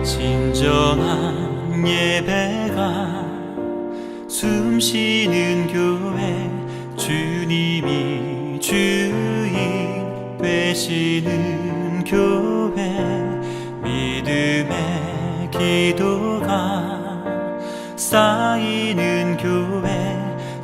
진정한 예배가 숨쉬는 교회, 주님이 주인 되시는 교회, 믿음의 기도가 쌓이는 교회,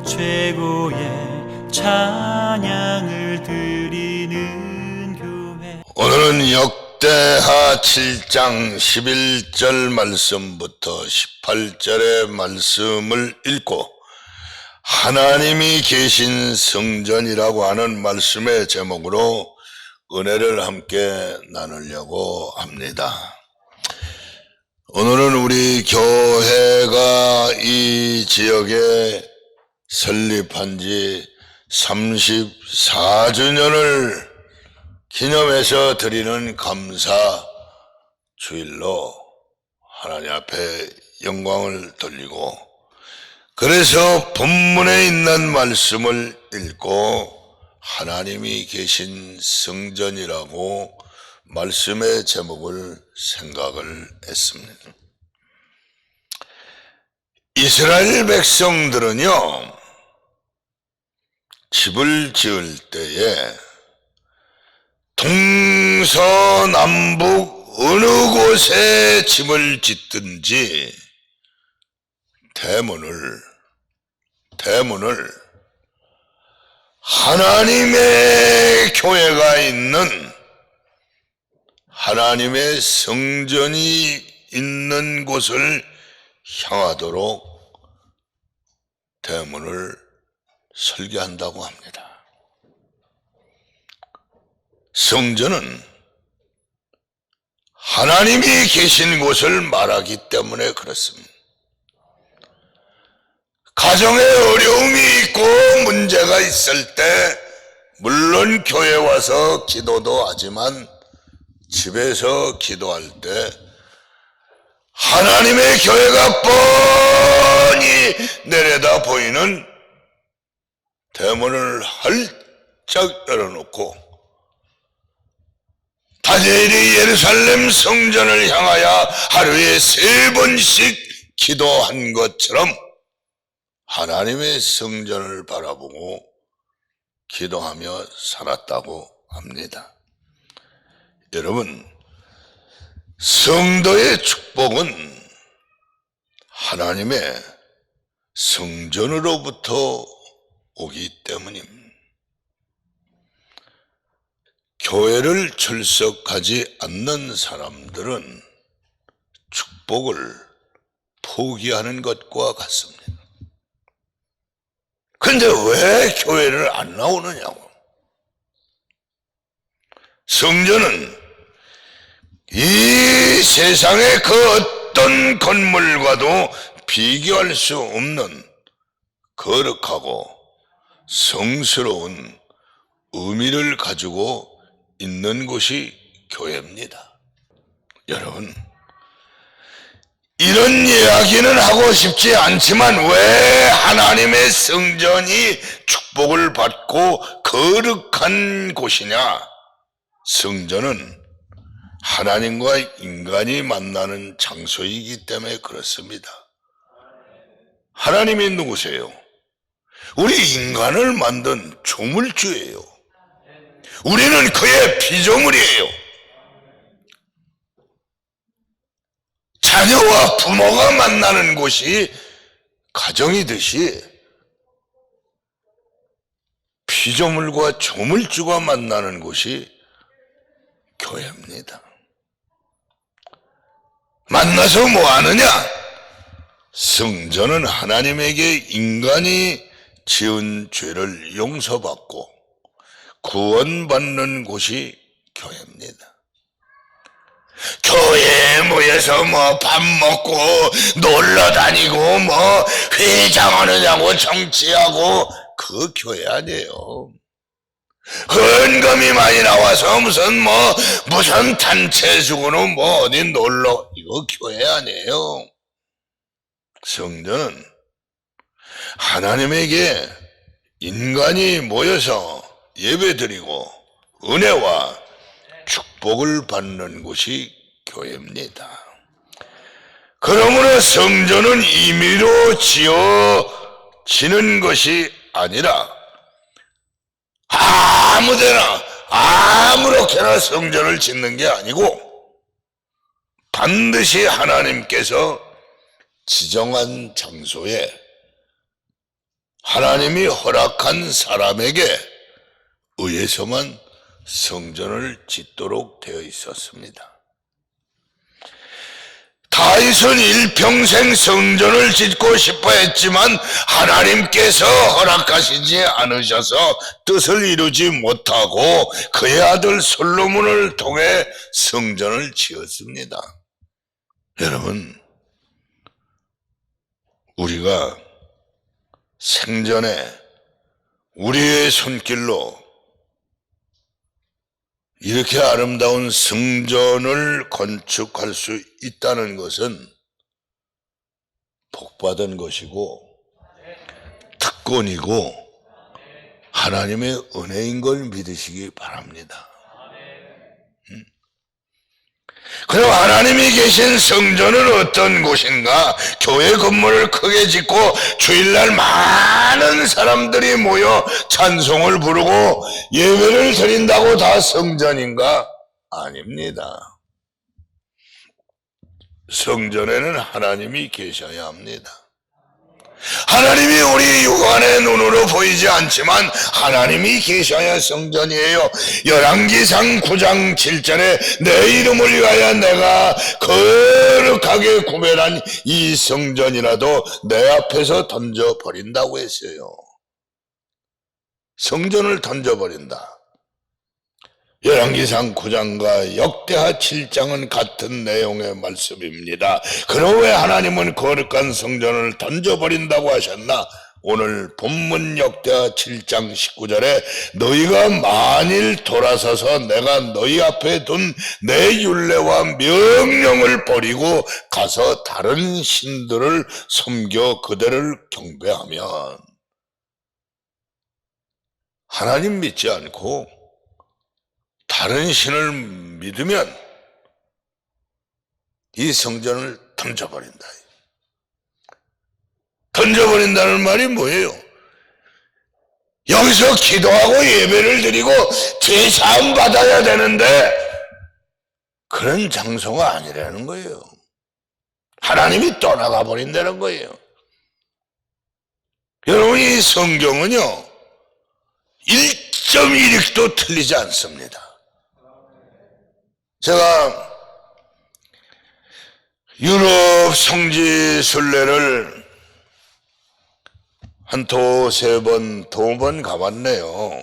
최고의 찬양을 드리는 교회. 오늘은 역대하 7장 11절 말씀부터 18절의 말씀을 읽고 하나님이 계신 성전이라고 하는 말씀의 제목으로 은혜를 함께 나누려고 합니다. 오늘은 우리 교회가 이 지역에 설립한 지 34주년을 기념해서 드리는 감사 주일로 하나님 앞에 영광을 돌리고, 그래서 본문에 있는 말씀을 읽고 하나님이 계신 성전이라고 말씀의 제목을 생각을 했습니다. 이스라엘 백성들은요, 집을 지을 때에 동서남북 어느 곳에 집을 짓든지 대문을 하나님의 교회가 있는, 하나님의 성전이 있는 곳을 향하도록 대문을 설계한다고 합니다. 성전은 하나님이 계신 곳을 말하기 때문에 그렇습니다. 가정에 어려움이 있고 문제가 있을 때 물론 교회 와서 기도도 하지만 집에서 기도할 때 하나님의 교회가 뻔히 내려다 보이는 대문을 활짝 열어놓고 다니엘이 예루살렘 성전을 향하여 하루에 3번씩 기도한 것처럼 하나님의 성전을 바라보고 기도하며 살았다고 합니다. 여러분, 성도의 축복은 하나님의 성전으로부터 오기 때문입니다. 교회를 출석하지 않는 사람들은 축복을 포기하는 것과 같습니다. 근데 왜 교회를 안 나오느냐고. 성전은 이 세상의 그 어떤 건물과도 비교할 수 없는 거룩하고 성스러운 의미를 가지고 있는 곳이 교회입니다. 여러분, 이런 이야기는 하고 싶지 않지만 왜 하나님의 성전이 축복을 받고 거룩한 곳이냐? 성전은 하나님과 인간이 만나는 장소이기 때문에 그렇습니다. 하나님이 누구세요? 우리 인간을 만든 조물주예요. 우리는 그의 피조물이에요. 자녀와 부모가 만나는 곳이 가정이듯이 피조물과 조물주가 만나는 곳이 교회입니다. 만나서 뭐 하느냐? 성전은 하나님에게 인간이 지은 죄를 용서받고 구원받는 곳이 교회입니다. 교회에 모여서 뭐 밥 먹고 놀러 다니고 뭐 회장하느냐고 정치하고 그 교회 아니에요. 헌금이 많이 나와서 무슨 단체 주고는 뭐 어디 놀러, 이거 교회 아니에요. 성전은 하나님에게 인간이 모여서 예배드리고 은혜와 축복을 받는 곳이 교회입니다. 그러므로 성전은 임의로 지어지는 것이 아니라 아무데나 아무렇게나 성전을 짓는 게 아니고 반드시 하나님께서 지정한 장소에 하나님이 허락한 사람에게 의해서만 성전을 짓도록 되어 있었습니다. 다윗은 일평생 성전을 짓고 싶어 했지만 하나님께서 허락하시지 않으셔서 뜻을 이루지 못하고 그의 아들 솔로몬을 통해 성전을 지었습니다. 여러분, 우리가 생전에 우리의 손길로 이렇게 아름다운 성전을 건축할 수 있다는 것은 복받은 것이고 특권이고 하나님의 은혜인 걸 믿으시기 바랍니다. 그럼 하나님이 계신 성전은 어떤 곳인가? 교회 건물을 크게 짓고 주일날 많은 사람들이 모여 찬송을 부르고 예배를 드린다고 다 성전인가? 아닙니다. 성전에는 하나님이 계셔야 합니다. 하나님이 우리 육안의 눈으로 보이지 않지만 하나님이 계셔야 성전이에요. 열왕기상 9장 7절에 내 이름을 위하여 내가 거룩하게 구별한 이 성전이라도 내 앞에서 던져버린다고 했어요. 성전을 던져버린다. 열왕기상 9장과 역대하 7장은 같은 내용의 말씀입니다. 그럼 왜 하나님은 거룩한 성전을 던져버린다고 하셨나? 오늘 본문 역대하 7장 19절에 너희가 만일 돌아서서 내가 너희 앞에 둔 내 율례와 명령을 버리고 가서 다른 신들을 섬겨 그들을 경배하면, 하나님 믿지 않고 다른 신을 믿으면 이 성전을 던져버린다. 던져버린다는 말이 뭐예요? 여기서 기도하고 예배를 드리고 제사함 받아야 되는데 그런 장소가 아니라는 거예요. 하나님이 떠나가 버린다는 거예요. 여러분, 이 성경은요 1.1획도 틀리지 않습니다. 제가 유럽 성지 순례를 한 두세 번 가봤네요.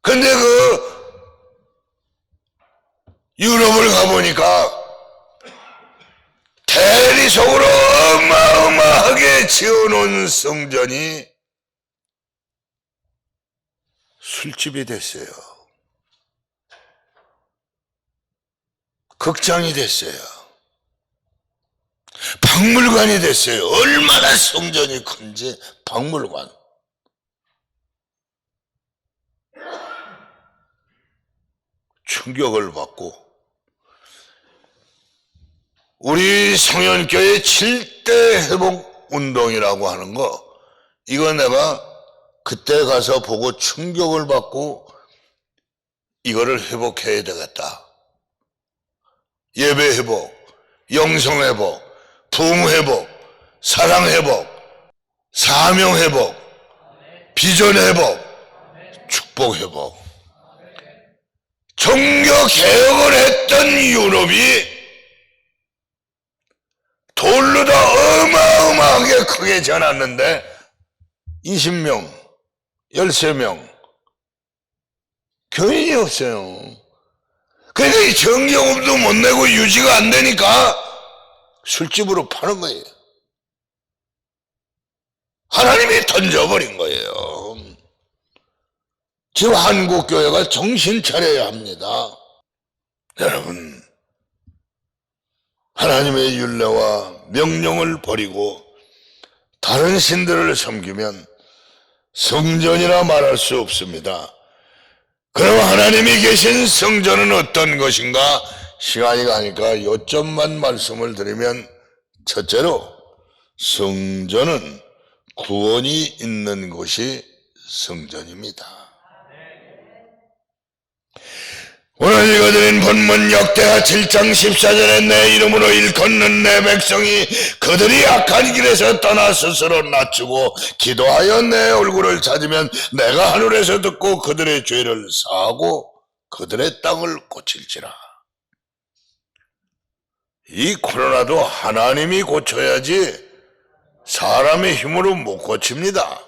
근데 유럽을 가보니까 대리석으로 어마어마하게 지어놓은 성전이 술집이 됐어요. 극장이 됐어요. 박물관이 됐어요. 얼마나 성전이 큰지. 박물관. 충격을 받고 우리 성현교회 7대 회복 운동이라고 하는 거, 이거 내가 그때 가서 보고 충격을 받고 이거를 회복해야 되겠다. 예배 회복, 영성 회복, 부흥 회복, 사랑 회복, 사명 회복, 비전 회복, 축복 회복. 종교 개혁을 했던 유럽이 돌로 다 어마어마하게 크게 지어놨는데 20명, 13명 교인이 없어요. 그러니까 이 정경업도 못 내고 유지가 안 되니까 술집으로 파는 거예요. 하나님이 던져버린 거예요. 지금 한국교회가 정신 차려야 합니다. 여러분, 하나님의 율례와 명령을 버리고 다른 신들을 섬기면 성전이라 말할 수 없습니다. 그럼 하나님이 계신 성전은 어떤 것인가? 시간이 가니까 요점만 말씀을 드리면, 첫째로 성전은 구원이 있는 곳이 성전입니다. 오늘 읽어드린 본문 역대하 7장 14절에 내 이름으로 일컫는 내 백성이 그들이 악한 길에서 떠나 스스로 낮추고 기도하여 내 얼굴을 찾으면 내가 하늘에서 듣고 그들의 죄를 사하고 그들의 땅을 고칠지라. 이 코로나도 하나님이 고쳐야지 사람의 힘으로 못 고칩니다.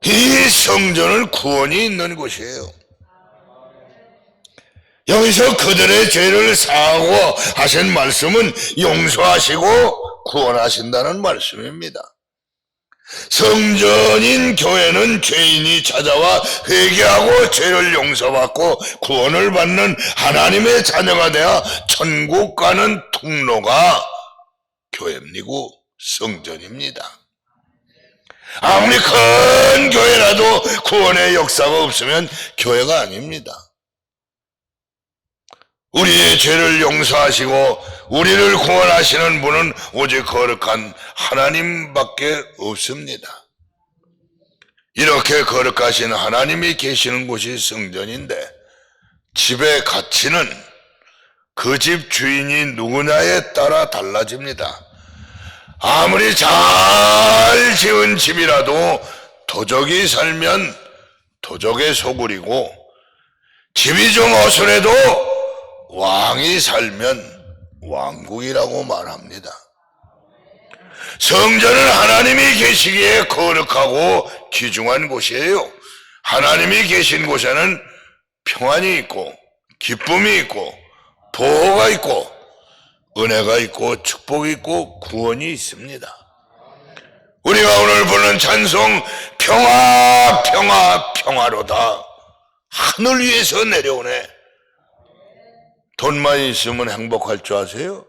이 성전은 구원이 있는 곳이에요. 여기서 그들의 죄를 사하고 하신 말씀은 용서하시고 구원하신다는 말씀입니다. 성전인 교회는 죄인이 찾아와 회개하고 죄를 용서받고 구원을 받는 하나님의 자녀가 되어 천국 가는 통로가 교회이고 성전입니다. 아무리 큰 교회라도 구원의 역사가 없으면 교회가 아닙니다. 우리의 죄를 용서하시고 우리를 구원하시는 분은 오직 거룩한 하나님밖에 없습니다. 이렇게 거룩하신 하나님이 계시는 곳이 성전인데, 집의 가치는 그 집 주인이 누구냐에 따라 달라집니다. 아무리 잘 지은 집이라도 도적이 살면 도적의 소굴이고, 집이 좀 어수해도 왕이 살면 왕국이라고 말합니다. 성전은 하나님이 계시기에 거룩하고 귀중한 곳이에요. 하나님이 계신 곳에는 평안이 있고 기쁨이 있고 보호가 있고 은혜가 있고 축복이 있고 구원이 있습니다. 우리가 오늘 부르는 찬송 평화 평화 평화로다, 하늘 위에서 내려오네. 돈만 있으면 행복할 줄 아세요?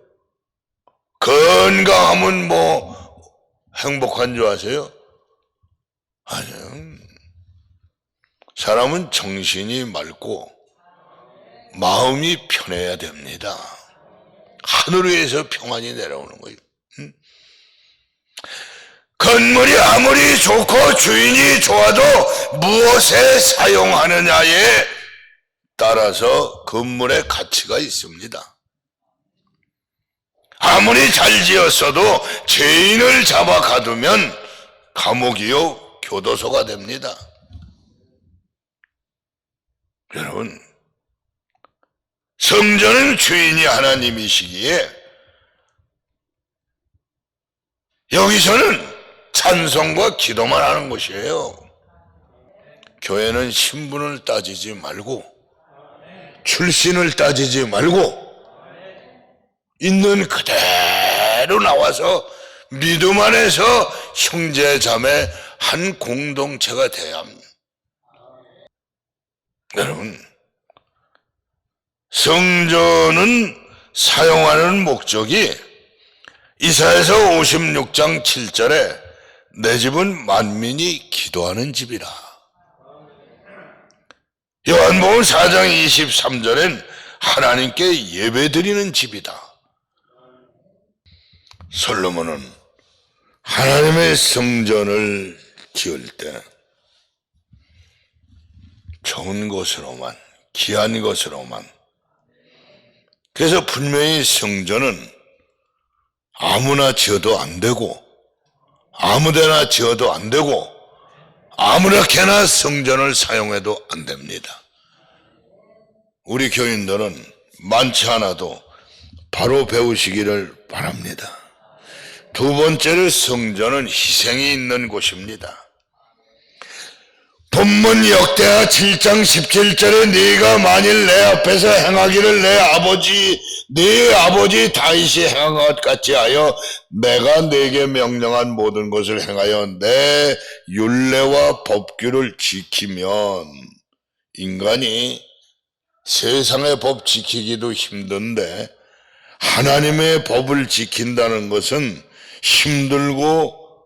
건강하면 행복한 줄 아세요? 아니요. 사람은 정신이 맑고 마음이 편해야 됩니다. 하늘 위에서 평안이 내려오는 거예요. 건물이 아무리 좋고 주인이 좋아도 무엇에 사용하느냐에 따라서 건물의 가치가 있습니다. 아무리 잘 지었어도 죄인을 잡아 가두면 감옥이요 교도소가 됩니다. 여러분, 성전은 주인이 하나님이시기에 여기서는 찬송과 기도만 하는 것이에요. 교회는 신분을 따지지 말고 출신을 따지지 말고 있는 그대로 나와서 믿음 안에서 형제 자매 한 공동체가 돼야 합니다. 여러분, 성전은 사용하는 목적이 이사야서 56장 7절에 내 집은 만민이 기도하는 집이라. 요한복음 4장 23절엔 하나님께 예배드리는 집이다. 솔로몬은 하나님의 성전을 지을 때 좋은 것으로만, 귀한 것으로만, 그래서 분명히 성전은 아무나 지어도 안 되고 아무데나 지어도 안 되고 아무렇게나 성전을 사용해도 안 됩니다. 우리 교인들은 많지 않아도 바로 배우시기를 바랍니다. 두 번째로 성전은 희생이 있는 곳입니다. 본문 역대하 7장 17절에 네가 만일 내 앞에서 행하기를 네 아버지 다윗이 행한 것 같이 하여 내가 네게 명령한 모든 것을 행하여 내 율례와 법규를 지키면, 인간이 세상의 법 지키기도 힘든데 하나님의 법을 지킨다는 것은 힘들고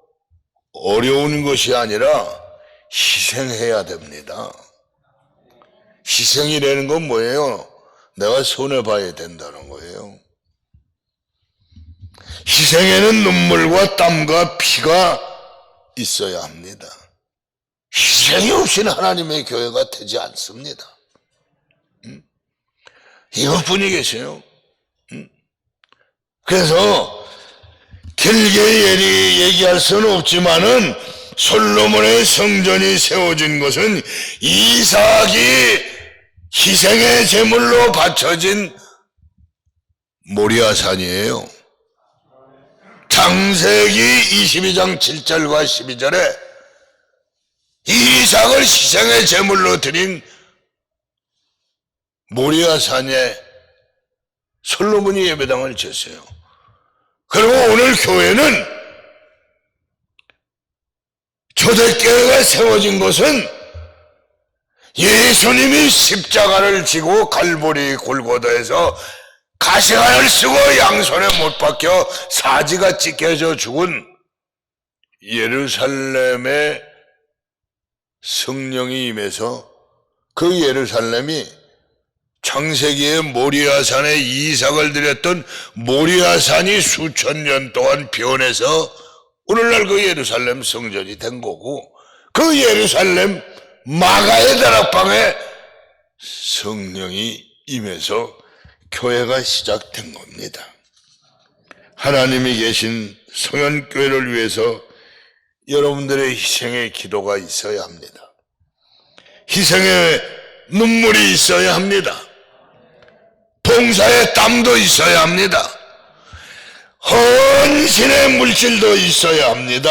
어려운 것이 아니라 희생해야 됩니다. 희생이라는 건 뭐예요? 내가 손해봐야 된다는 거예요. 희생에는 눈물과 땀과 피가 있어야 합니다. 희생이 없이는 하나님의 교회가 되지 않습니다. 이것뿐이겠어요. 그래서 길게 얘기할 수는 없지만은 솔로몬의 성전이 세워진 것은 이삭이 희생의 제물로 바쳐진 모리아산이에요. 창세기 22장 7절과 12절에 이삭을 희생의 제물로 드린 모리아산에 솔로몬이 예배당을 지었어요. 그리고 오늘 교회는 초대교회가 세워진 것은 예수님이 십자가를 지고 갈보리 골고다에서 가시관을 쓰고 양손에 못 박혀 사지가 찢겨져 죽은 예루살렘에 성령이 임해서 그 예루살렘이 창세기에 모리아산에 이삭을 드렸던 모리아산이 수천 년 동안 변해서 오늘날 그 예루살렘 성전이 된 거고, 그 예루살렘 마가의 다락방에 성령이 임해서 교회가 시작된 겁니다. 하나님이 계신 성현교회를 위해서 여러분들의 희생의 기도가 있어야 합니다. 희생의 눈물이 있어야 합니다. 봉사의 땀도 있어야 합니다. 헌신의 물질도 있어야 합니다.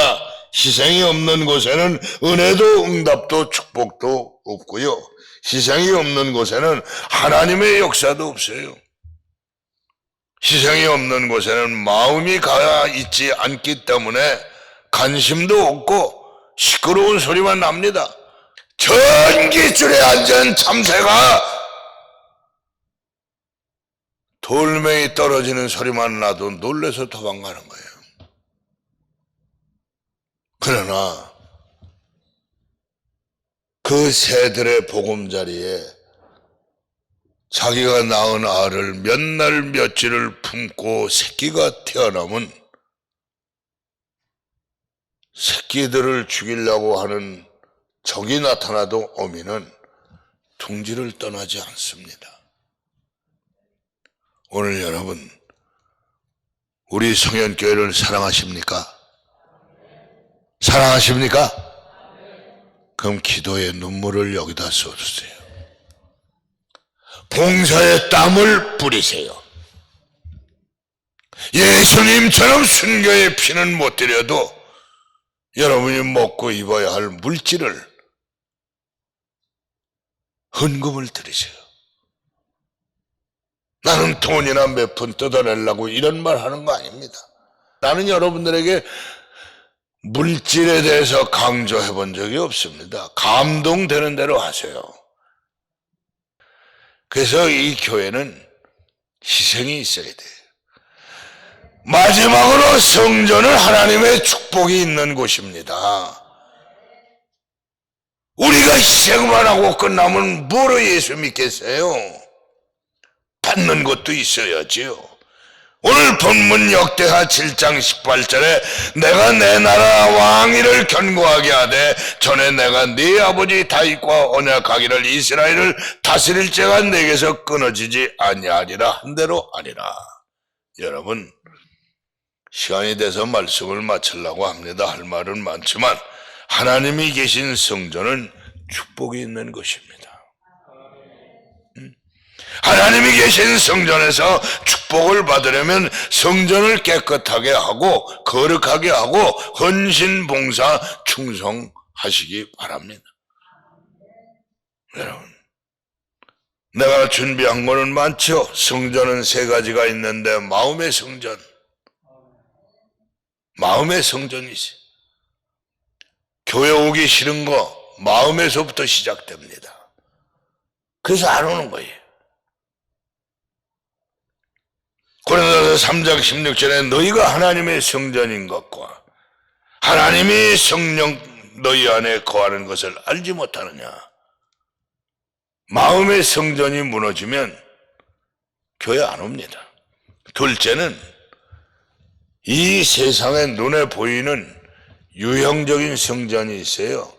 희생이 없는 곳에는 은혜도 응답도 축복도 없고요. 희생이 없는 곳에는 하나님의 역사도 없어요. 희생이 없는 곳에는 마음이 가 있지 않기 때문에 관심도 없고 시끄러운 소리만 납니다. 전깃줄에 앉은 참새가 돌멩이 떨어지는 소리만 나도 놀라서 도망가는 거예요. 그러나 그 새들의 보금자리에 자기가 낳은 알을 몇 날 며칠을 품고 새끼가 태어나면 새끼들을 죽이려고 하는 적이 나타나도 어미는 둥지를 떠나지 않습니다. 오늘 여러분, 우리 성현교회를 사랑하십니까? 사랑하십니까? 그럼 기도의 눈물을 여기다 쏟으세요. 봉사의 땀을 뿌리세요. 예수님처럼 순교의 피는 못 드려도 여러분이 먹고 입어야 할 물질을, 헌금을 드리세요. 나는 돈이나 몇 푼 뜯어내려고 이런 말 하는 거 아닙니다. 나는 여러분들에게 물질에 대해서 강조해 본 적이 없습니다. 감동되는 대로 하세요. 그래서 이 교회는 희생이 있어야 돼요. 마지막으로 성전은 하나님의 축복이 있는 곳입니다. 우리가 희생만 하고 끝나면 뭐로 예수 믿겠어요? 받는 것도 있어야지요. 오늘 본문 역대하 7장 18절에 내가 내 나라 왕위를 견고하게 하되 전에 내가 네 아버지 다윗과 언약하기를 이스라엘을 다스릴 자가 내게서 끊어지지 아니하리라 한 대로 아니라. 여러분, 시간이 돼서 말씀을 마치려고 합니다. 할 말은 많지만 하나님이 계신 성전은 축복이 있는 것입니다. 하나님이 계신 성전에서 축복을 받으려면 성전을 깨끗하게 하고 거룩하게 하고 헌신, 봉사, 충성하시기 바랍니다. 여러분, 내가 준비한 거는 많죠. 성전은 세 가지가 있는데 마음의 성전, 마음의 성전이지. 교회 오기 싫은 거 마음에서부터 시작됩니다. 그래서 안 오는 거예요. 고린도서 3장 16절에 너희가 하나님의 성전인 것과 하나님이 성령 너희 안에 거하는 것을 알지 못하느냐. 마음의 성전이 무너지면 교회 안 옵니다. 둘째는 이 세상에 눈에 보이는 유형적인 성전이 있어요.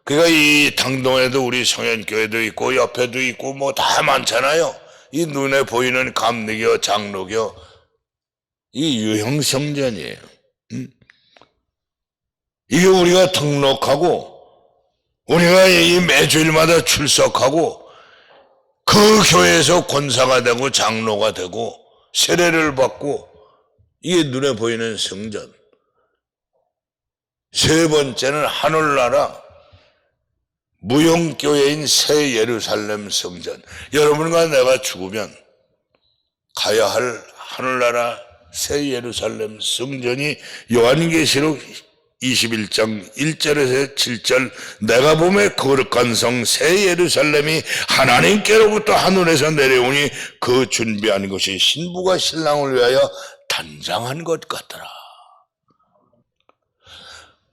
그러니까 이 당동에도 우리 성현교회도 있고 옆에도 있고 뭐 다 많잖아요. 이 눈에 보이는 감리교, 장로교, 이 유형 성전이에요. 이게 우리가 등록하고 우리가 이 매주일마다 출석하고 그 교회에서 권사가 되고 장로가 되고 세례를 받고 이게 눈에 보이는 성전. 세 번째는 하늘나라 무형교회인 새 예루살렘 성전. 여러분과 내가 죽으면 가야 할 하늘나라 새 예루살렘 성전이 요한계시록 21장 1절에서 7절 내가 보매 거룩한 성 새 예루살렘이 하나님께로부터 하늘에서 내려오니 그 준비한 것이 신부가 신랑을 위하여 단장한 것 같더라.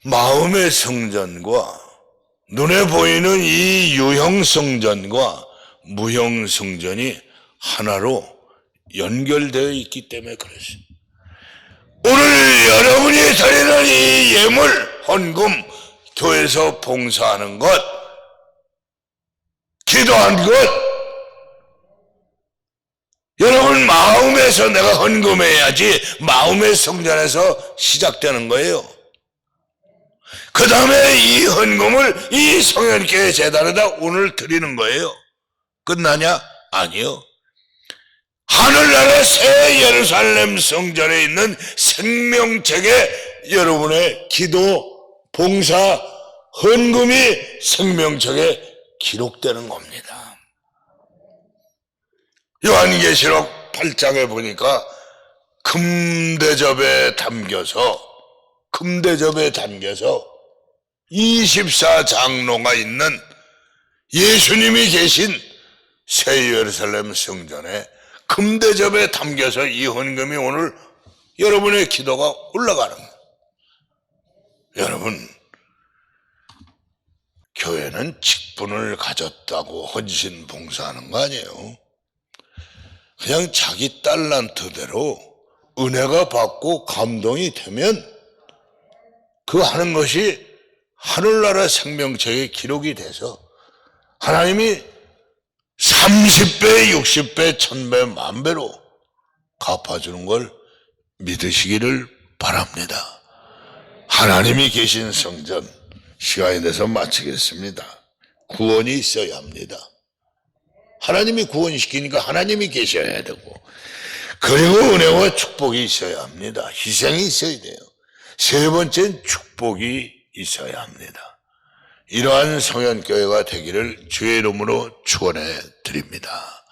마음의 성전과 눈에 보이는 이 유형 성전과 무형 성전이 하나로 연결되어 있기 때문에 그랬어요. 오늘 여러분이 드리는 이 예물, 헌금, 교회에서 봉사하는 것, 기도하는 것, 여러분 마음에서 내가 헌금해야지 마음의 성전에서 시작되는 거예요. 그 다음에 이 헌금을 이 성현교회 재단에다 오늘 드리는 거예요. 끝나냐? 아니요. 하늘나라 새 예루살렘 성전에 있는 생명책에 여러분의 기도, 봉사, 헌금이 생명책에 기록되는 겁니다. 요한계시록 8장에 보니까 금대접에 담겨서 24장로가 있는 예수님이 계신 새 예루살렘 성전에 금대접에 담겨서 이 헌금이 오늘 여러분의 기도가 올라가는 거예요. 여러분, 교회는 직분을 가졌다고 헌신 봉사하는 거 아니에요. 그냥 자기 달란트대로 은혜가 받고 감동이 되면 그 하는 것이 하늘나라 생명책에 기록이 돼서 하나님이 30배, 60배, 1000배, 만배로 갚아주는 걸 믿으시기를 바랍니다. 하나님이 계신 성전, 시간이 돼서 마치겠습니다. 구원이 있어야 합니다. 하나님이 구원시키니까 하나님이 계셔야 되고, 그리고 은혜와 축복이 있어야 합니다. 희생이 있어야 돼요. 세 번째는 축복이 있어야 합니다. 이러한 성현교회가 되기를 주의 이름으로 축원해 드립니다.